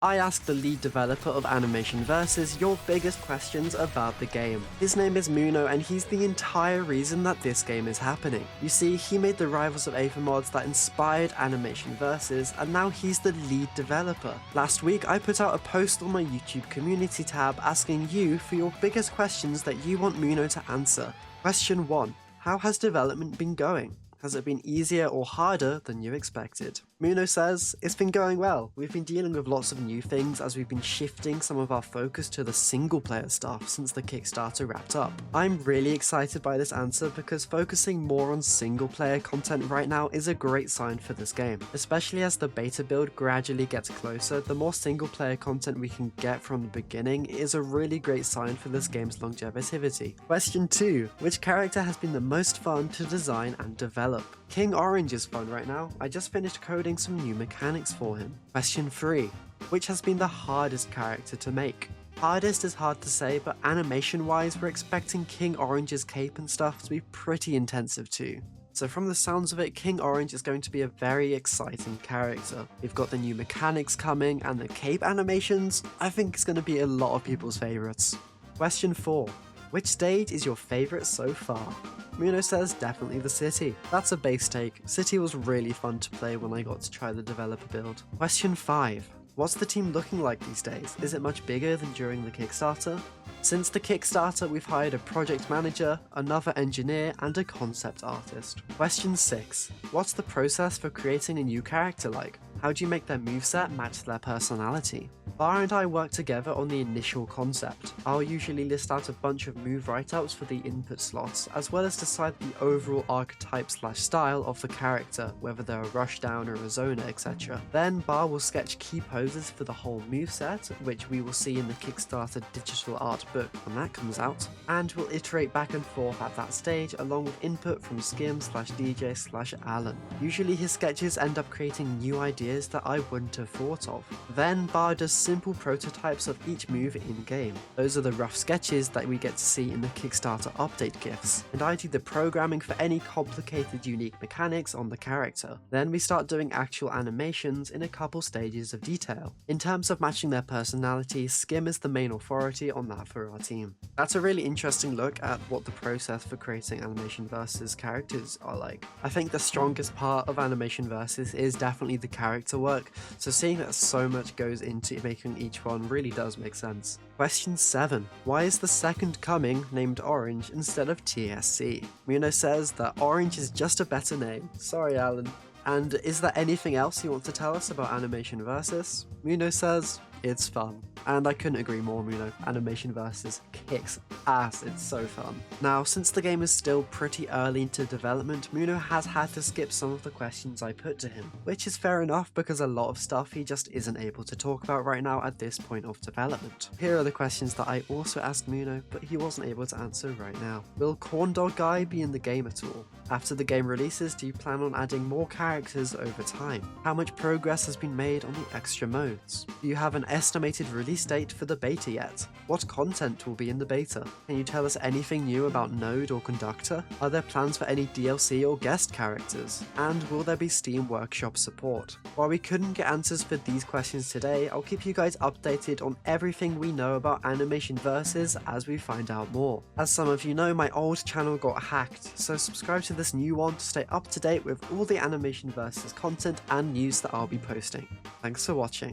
I asked the lead developer of Animation Versus your biggest questions about the game. His name is Muno and he's the entire reason that this game is happening. You see, he made the Rivals of Aether mods that inspired Animation Versus, and now he's the lead developer. Last week I put out a post on my YouTube community tab asking you for your biggest questions that you want Muno to answer. Question 1. How has development been going? Has it been easier or harder than you expected? Muno says, it's been going well. We've been dealing with lots of new things as we've been shifting some of our focus to the single player stuff since the Kickstarter wrapped up. I'm really excited by this answer because focusing more on single player content right now is a great sign for this game. Especially as the beta build gradually gets closer, the more single player content we can get from the beginning is a really great sign for this game's longevity. Question 2. Which character has been the most fun to design and develop? King Orange is fun right now. I just finished coding some new mechanics for him. Question 3. Which has been the hardest character to make? Hardest is hard to say, but animation wise we're expecting King Orange's cape and stuff to be pretty intensive too. So from the sounds of it, King Orange is going to be a very exciting character. We've got the new mechanics coming and the cape animations. I think it's going to be a lot of people's favourites. Question 4. Which stage is your favourite so far? Muno says definitely the city. That's a base take. City was really fun to play when I got to try the developer build. Question 5. What's the team looking like these days? Is it much bigger than during the Kickstarter? Since the Kickstarter, we've hired a project manager, another engineer, and a concept artist. Question 6. What's the process for creating a new character like? How do you make their moveset match their personality? Bar and I work together on the initial concept. I'll usually list out a bunch of move write-ups for the input slots, as well as decide the overall archetype/style of the character, whether they're a rushdown or a zoner, etc. Then Bar will sketch key poses for the whole moveset, which we will see in the Kickstarter digital art book when that comes out, and we'll iterate back and forth at that stage along with input from Skim/DJ/Alan. Usually his sketches end up creating new ideas that I wouldn't have thought of. Then Bar does simple prototypes of each move in-game. Those are the rough sketches that we get to see in the Kickstarter update GIFs, and I do the programming for any complicated unique mechanics on the character. Then we start doing actual animations in a couple stages of detail. In terms of matching their personality, Skim is the main authority on that for our team. That's a really interesting look at what the process for creating Animation Versus characters are like. I think the strongest part of Animation Versus is definitely the character work, so seeing that so much goes into making each one really does make sense. Question 7. Why is the second coming named Orange instead of TSC? Muno says that Orange is just a better name. Sorry, Alan. And is there anything else you want to tell us about Animation Versus? Muno says, it's fun. And I couldn't agree more, Muno. Animation Versus kicks ass, it's so fun. Now, since the game is still pretty early into development, Muno has had to skip some of the questions I put to him, which is fair enough because a lot of stuff he just isn't able to talk about right now at this point of development. Here are the questions that I also asked Muno, but he wasn't able to answer right now. Will Corndog Guy be in the game at all? After the game releases, do you plan on adding more characters over time? How much progress has been made on the extra modes? Do you have an estimated release date for the beta yet? What content will be in the beta? Can you tell us anything new about Node or Conductor? Are there plans for any DLC or guest characters? And will there be Steam Workshop support? While we couldn't get answers for these questions today, I'll keep you guys updated on everything we know about Animation Versus as we find out more. As some of you know, my old channel got hacked, so subscribe to this new one to stay up to date with all the Animation Versus content and news that I'll be posting. Thanks for watching.